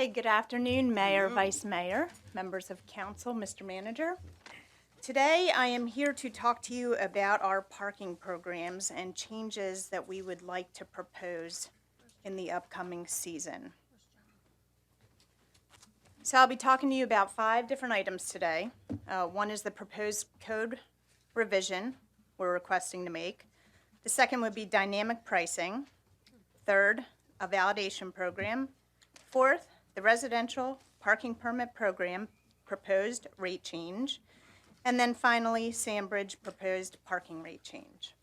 Hi, good afternoon, Mayor, Vice Mayor, members of council, Mr. Manager. Today, I am here to talk to you about our parking programs and changes that we would like to propose in the upcoming season. So I'll be talking to you about 5 different items today. One is the proposed code revision we're requesting to make. The second would be dynamic pricing. Third, a validation program. Fourth, the residential parking permit program proposed rate change. And then finally, Sandbridge proposed parking rate change.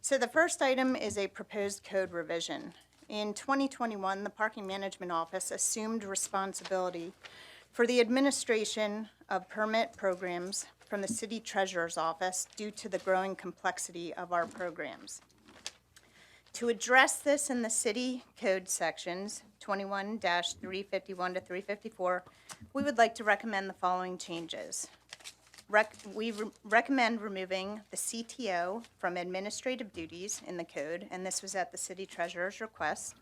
So the first item is a proposed code revision. In 2021, the Parking Management Office assumed responsibility for the administration of permit programs from the City Treasurer's Office due to the growing complexity of our programs. To address this in the city code sections 21-351 to 354, we would like to recommend the following changes. We recommend removing the CTO from administrative duties in the code, and this was at the city treasurer's request.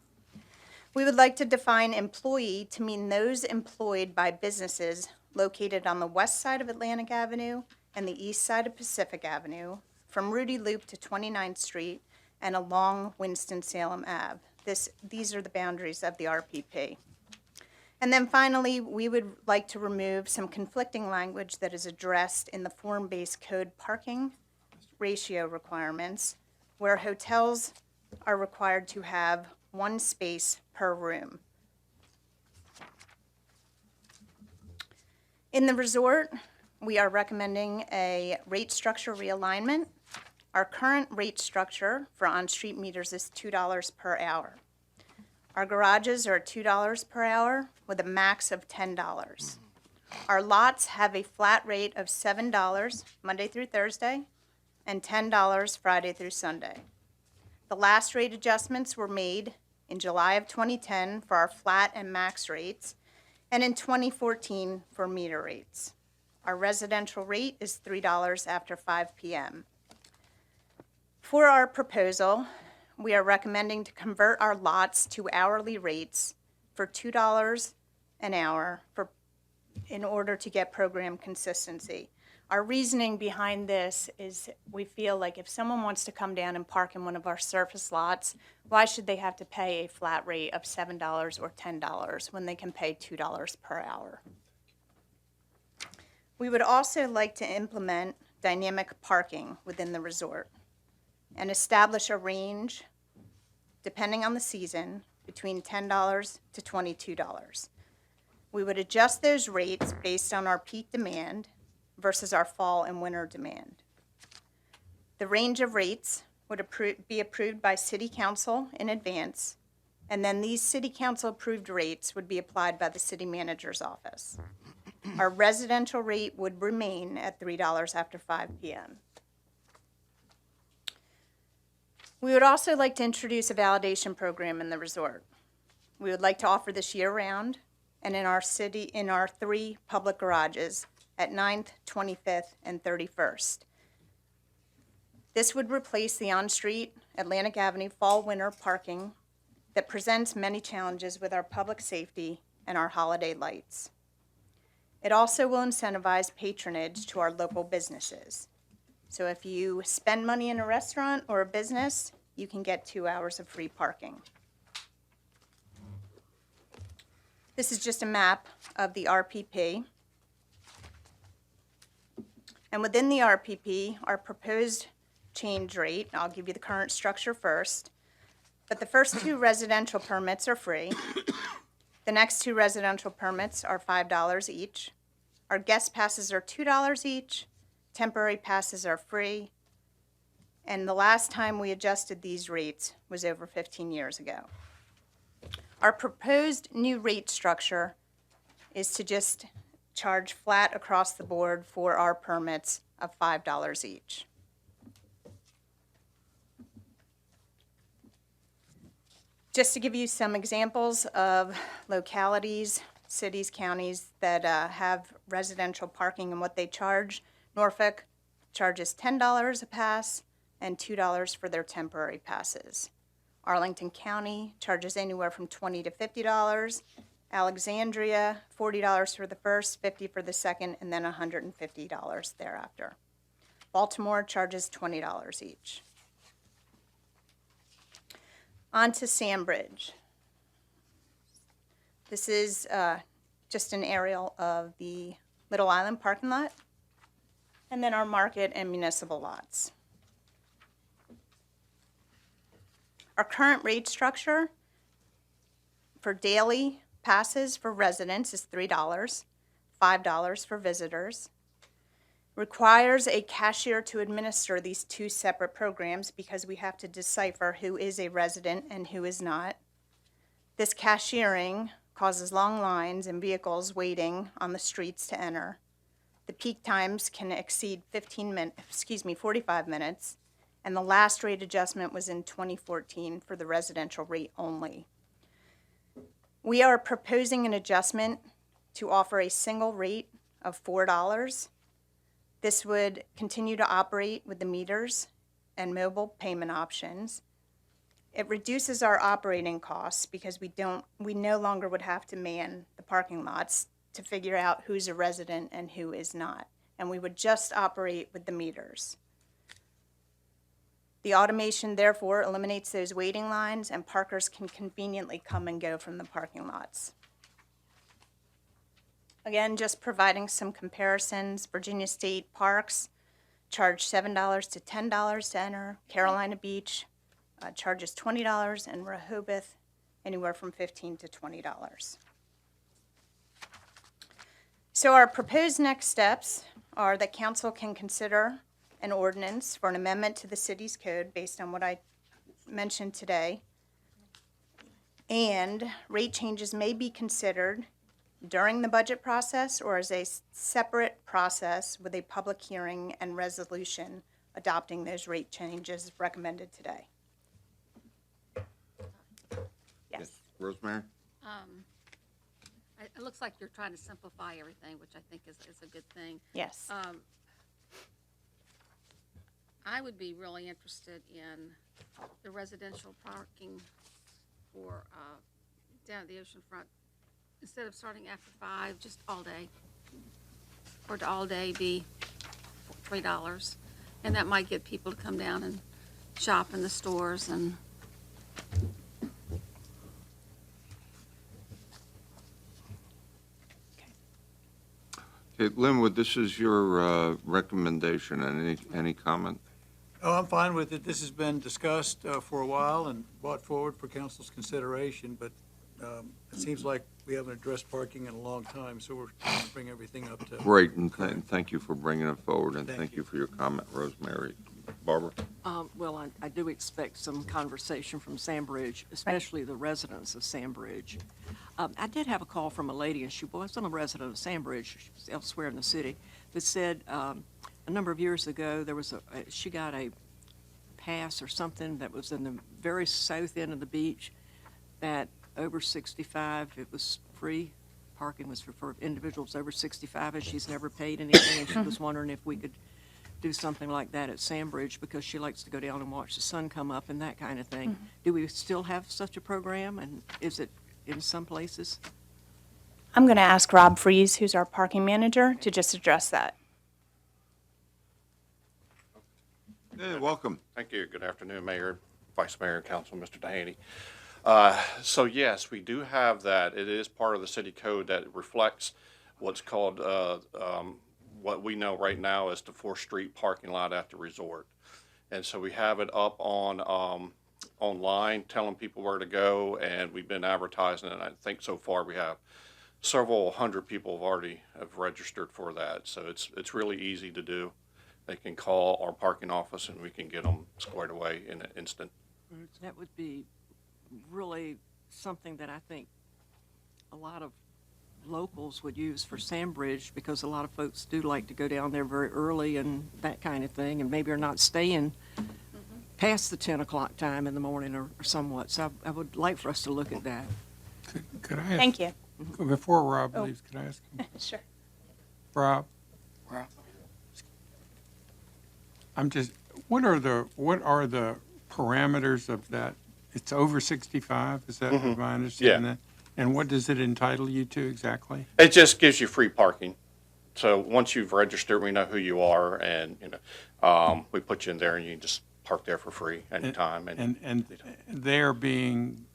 We would like to define employee to mean those employed by businesses located on the west side of Atlantic Avenue and the east side of Pacific Avenue, from Rudy Loop to 29th Street and along Winston-Salem Ave. These are the boundaries of the RPP. And then finally, we would like to remove some conflicting language that is addressed in the form-based code parking ratio requirements, where hotels are required to have 1 space per room. In the resort, we are recommending a rate structure realignment. Our current rate structure for on-street meters is $2 per hour. Our garages are $2 per hour with a max of $10. Our lots have a flat rate of $7 Monday through Thursday and $10 Friday through Sunday. The last rate adjustments were made in July of 2010 for our flat and max rates, and in 2014 for meter rates. Our residential rate is $3 after 5 p.m. For our proposal, we are recommending to convert our lots to hourly rates for $2 an hour in order to get program consistency. Our reasoning behind this is we feel like if someone wants to come down and park in one of our surface lots, why should they have to pay a flat rate of $7 or $10 when they can pay $2 per hour? We would also like to implement dynamic parking within the resort and establish a range, depending on the season, between $10 to $22. We would adjust those rates based on our peak demand versus our fall and winter demand. The range of rates would be approved by City Council in advance, and then these City Council approved rates would be applied by the City Manager's Office. Our residential rate would remain at $3 after 5 p.m. We would also like to introduce a validation program in the resort. We would like to offer this year-round and in our 3 public garages at 9th, 25th, and 31st. This would replace the on-street Atlantic Avenue fall-winter parking that presents many challenges with our public safety and our holiday lights. It also will incentivize patronage to our local businesses. So if you spend money in a restaurant or a business, you can get 2 hours of free parking. This is just a map of the RPP. And within the RPP, our proposed change rate, I'll give you the current structure first, but the first 2 residential permits are free. The next 2 residential permits are $5 each. Our guest passes are $2 each. Temporary passes are free. And the last time we adjusted these rates was over 15 years ago. Our proposed new rate structure is to just charge flat across the board for our permits of $5 each. Just to give you some examples of localities, cities, counties that have residential parking and what they charge, Norfolk charges $10 a pass and $2 for their temporary passes. Arlington County charges anywhere from $20 to $50. Alexandria, $40 for the first, $50 for the second, and then $150 thereafter. Baltimore charges $20 each. On to Sandbridge. This is just an aerial of the Little Island parking lot, and then our market and municipal lots. Our current rate structure for daily passes for residents is $3, $5 for visitors. Requires a cashier to administer these two separate programs because we have to decipher who is a resident and who is not. This cashiering causes long lines and vehicles waiting on the streets to enter. The peak times can exceed 45 minutes, and the last rate adjustment was in 2014 for the residential rate only. We are proposing an adjustment to offer a single rate of $4. This would continue to operate with the meters and mobile payment options. It reduces our operating costs because we no longer would have to man the parking lots to figure out who's a resident and who is not, and we would just operate with the meters. The automation therefore eliminates those waiting lines, and parkers can conveniently come and go from the parking lots. Again, just providing some comparisons. Virginia State Parks charge $7 to $10 to enter. Carolina Beach charges $20, and Rehoboth anywhere from $15 to $20. So our proposed next steps are that council can consider an ordinance for an amendment to the city's code based on what I mentioned today. And rate changes may be considered during the budget process or as a separate process with a public hearing and resolution adopting those rate changes recommended today. Yes. Rosemary? It looks like you're trying to simplify everything, which I think is a good thing. Yes. I would be really interested in the residential parking for down at the oceanfront. Instead of starting after 5, just all day. Or to all day be $3. And that might get people to come down and shop in the stores and Okay, Linwood, this is your recommendation. Any comment? Oh, I'm fine with it. This has been discussed for a while and brought forward for council's consideration, but it seems like we haven't addressed parking in a long time, so we're trying to bring everything up to. Great, and thank you for bringing it forward, and Thank thank you. you for your comment, Rosemary. Barbara? Well, I do expect some conversation from Sandbridge, especially the residents of Sandbridge. I did have a call from a lady, and she wasn't a resident of Sandbridge, she was elsewhere in the city, that said a number of years ago, there was she got a pass or something that was in the very south end of the beach, that over 65, it was free. Parking was for individuals over 65, and she's never paid anything, and she was wondering if we could do something like that at Sandbridge because she likes to go down and watch the sun come up and that kind of thing. Do we still have such a program, and is it in some places? I'm going to ask Rob Freeze, who's our parking manager, to just address that. Yeah, welcome. Thank you. Good afternoon, Mayor, Vice Mayor, Council, Mr. Dehaney. So yes, we do have that. It is part of the city code that reflects what's called, what we know right now as the 4th Street parking lot at the resort. And so we have it up on, online, telling people where to go, and we've been advertising it. I think so far we have several hundred people have registered for that. So it's really easy to do. They can call our parking office and we can get them squared away in an instant. That would be really something that I think a lot of locals would use for Sandbridge, because a lot of folks do like to go down there very early and that kind of thing, and maybe are not staying past the 10 o'clock time in the morning or somewhat. So I would like for us to look at that. Could I ask? Thank you. Before Rob leaves, could I ask him? Sure. Rob? I'm just, what are the parameters of that it's over 65, is that my understanding? That? And what does it entitle you to exactly? It just gives you free parking. So once you've registered, we know who you are, and, we put you in there, and you can just park there for free anytime. And they're being,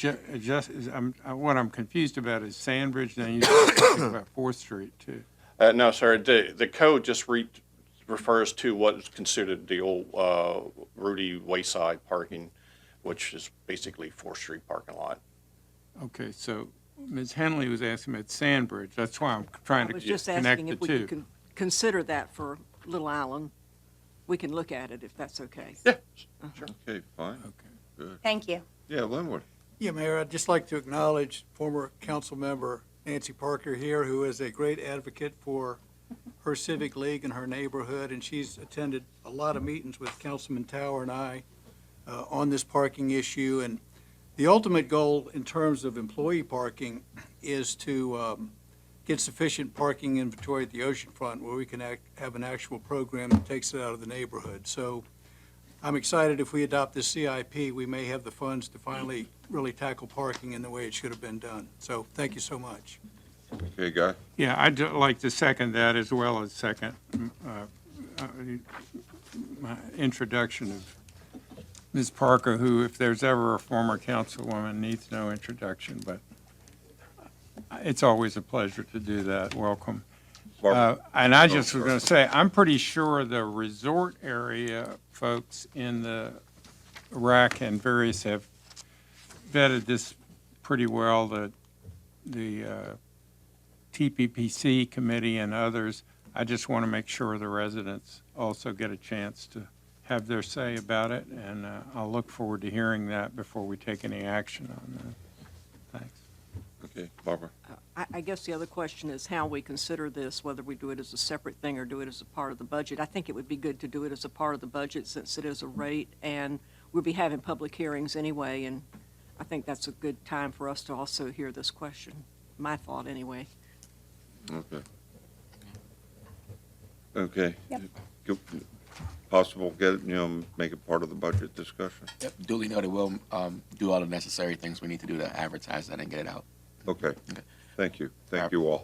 what I'm confused about is Sandbridge, now you talking about 4th Street too. No, sir, the code just refers to what is considered the old Rudy Wayside parking, which is basically 4th Street parking lot. Okay, so Ms. Henley was asking about Sandbridge, that's why I'm trying I to was just connect asking the if we two. could consider that for Little Island. We can look at it if that's okay. Yeah, Okay, fine. Okay. Thank you. Yeah, Linwood. Yeah, Mayor, I'd just like to acknowledge former council member Nancy Parker here, who is a great advocate for her civic league in her neighborhood, and she's attended a lot of meetings with Councilman Tower and I on this parking issue. And the ultimate goal in terms of employee parking is to get sufficient parking inventory at the oceanfront where we can have an actual program that takes it out of the neighborhood. So I'm excited if we adopt this CIP, we may have the funds to finally really tackle parking in the way it should have been done. So thank you so much. Okay, Guy? Yeah, I'd like to second that as well as second my introduction of Ms. Parker, who, if there's ever a former councilwoman, needs no introduction, but it's always a pleasure to do that. Welcome. Barbara? And I just was going to say, I'm pretty sure the resort area folks in the RAC and various have vetted this pretty well. The TPPC committee and others. I just want to make sure the residents also get a chance to have their say about it, and I'll look forward to hearing that before we take any action on that. Thanks. Okay, Barbara? I guess the other question is how we consider this, whether we do it as a separate thing or do it as a part of the budget. I think it would be good to do it as a part of the budget since it is a rate, and we'll be having public hearings anyway, and I think that's a good time for us to also hear this question. My thought, anyway. Okay. Okay. Yep. Possible, get it, make it part of the budget discussion? Yep, duly noted. We'll do all the necessary things we need to do to advertise that and get it out. Okay. Okay. Thank you. Thank you all.